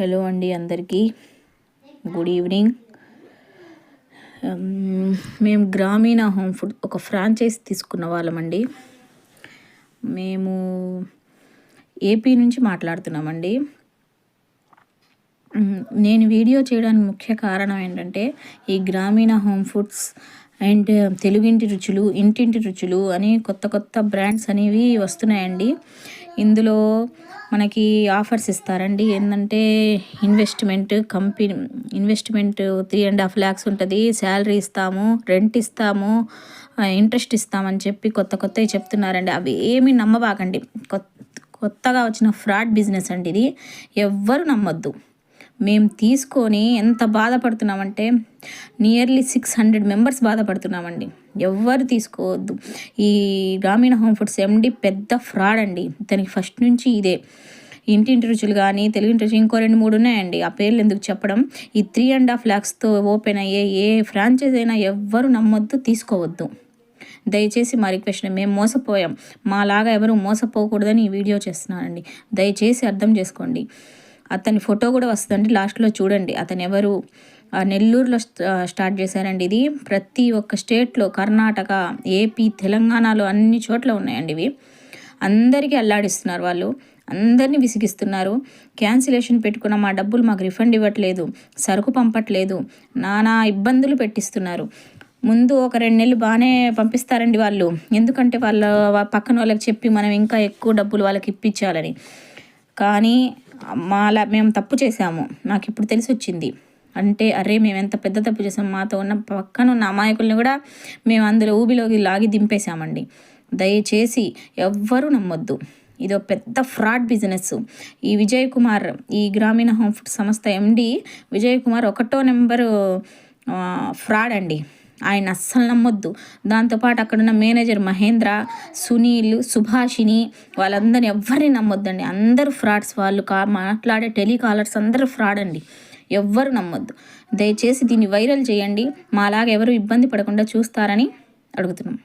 Hello అండి, అందరికీ good evening. మేము గ్రామీణ హోమ్ ఫుడ్ ఒక ఫ్రాంచైజ్ తీసుకున్న వాళ్ళమండి. మేము ఏపీ నుంచి మాట్లాడుతున్నామండి. నేను వీడియో చేయడానికి ముఖ్య కారణం ఏంటంటే, ఈ గ్రామీణ హోమ్ ఫుడ్స్ అండ్ తెలుగింటి రుచులు, ఇంటింటి రుచులు అని కొత్త కొత్త బ్రాండ్స్ అనేవి వస్తున్నాయండి. ఇందులో మనకి ఆఫర్స్ ఇస్తారండి. ఏంటంటే ఇన్వెస్ట్మెంట్ 3.5 lakhs ఉంటుంది, శాలరీ ఇస్తాము, రెంట్ ఇస్తాము, ఇంట్రెస్ట్ ఇస్తామని చెప్పి కొత్తవి చెప్తున్నారండి. అవి ఏమీ నమ్మబాకండి. కొత్తగా వచ్చిన ఫ్రాడ్ బిజినెస్ అండి ఇది. ఎవ్వరు నమ్మొద్దు. మేము తీసుకొని ఎంత బాధపడుతున్నామంటే నియర్లీ 600 మెంబర్స్ బాధపడుతున్నామండి. ఎవ్వరు తీసుకోవద్దు. ఈ గ్రామీణ హోమ్ ఫుడ్స్ ఎండి పెద్ద ఫ్రాడ్ అండి. దానికి ఫస్ట్ నుంచి ఇదే. ఇంటింటి రుచులు కానీ, తెలుగింటి రుచులు, ఇంకో 2-3 ఉన్నాయండి. ఆ పేర్లు ఎందుకు చెప్పడం. ఈ 3.5 lakhsతో ఓపెన్ అయ్యే ఏ ఫ్రాంచైజ్ అయినా ఎవ్వరు నమ్మొద్దు, తీసుకోవద్దు. దయచేసి మా రిక్వెస్ట్. మేము మోసపోయాం, మాలాగా ఎవరు మోసపోకూడదని ఈ వీడియో చేస్తున్నానండి. దయచేసి అర్థం చేసుకోండి. అతని ఫోటో కూడా వస్తుందండి, లాస్ట్లో చూడండి. అతను ఎవరు. నెల్లూరులో స్టార్ట్ చేశారండి ఇది. ప్రతి ఒక్క స్టేట్లో, కర్ణాటక, ఏపీ, తెలంగాణలో అన్ని చోట్ల ఉన్నాయండి ఇవి. అందరికీ అల్లాడిస్తున్నారు వాళ్ళు. అందరినీ విసిగిస్తున్నారు. క్యాన్సిలేషన్ పెట్టుకున్న మా డబ్బులు మాకు రిఫండ్ ఇవ్వట్లేదు, సరుకు పంపట్లేదు, నానా ఇబ్బందులు పెట్టిస్తున్నారు. ముందు ఒక 2 నెలలు బాగానే పంపిస్తారండి వాళ్ళు. ఎందుకంటే వాళ్ళ పక్కన వాళ్ళకి చెప్పి మనం ఇంకా ఎక్కువ డబ్బులు వాళ్ళకి ఇప్పించాలని. కానీ మేము తప్పు చేశాము. నాకు ఇప్పుడు తెలిసి వచ్చింది. అంటే అరే, మేము ఎంత పెద్ద తప్పు చేసాం. మాతో ఉన్న పక్కన ఉన్న అమాయకుల్ని కూడా మేము అందులో ఊబిలోకి లాగి దింపేశామండి. దయచేసి ఎవ్వరూ నమ్మొద్దు. ఇదో పెద్ద ఫ్రాడ్ బిజినెస్. ఈ విజయ్ కుమార్, ఈ గ్రామీణ హోమ్ ఫుడ్ సంస్థ ఎండి విజయ్ కుమార్ 1వ నెంబరు ఫ్రాడ్ అండి. ఆయన అస్సలు నమ్మొద్దు. దాంతోపాటు అక్కడున్న మేనేజర్ మహేంద్ర, సునీల్, సుభాషిని, వాళ్ళందరినీ ఎవ్వరిని నమ్మొద్దండి. అందరూ ఫ్రాడ్స్. వాళ్ళు మాట్లాడే టెలికాలర్స్ అందరూ ఫ్రాడ్ అండి. ఎవ్వరు నమ్మొద్దు. దయచేసి దీన్ని వైరల్ చేయండి. మాలాగా ఎవరు ఇబ్బంది పడకుండా చూస్తారని అడుగుతున్నాం.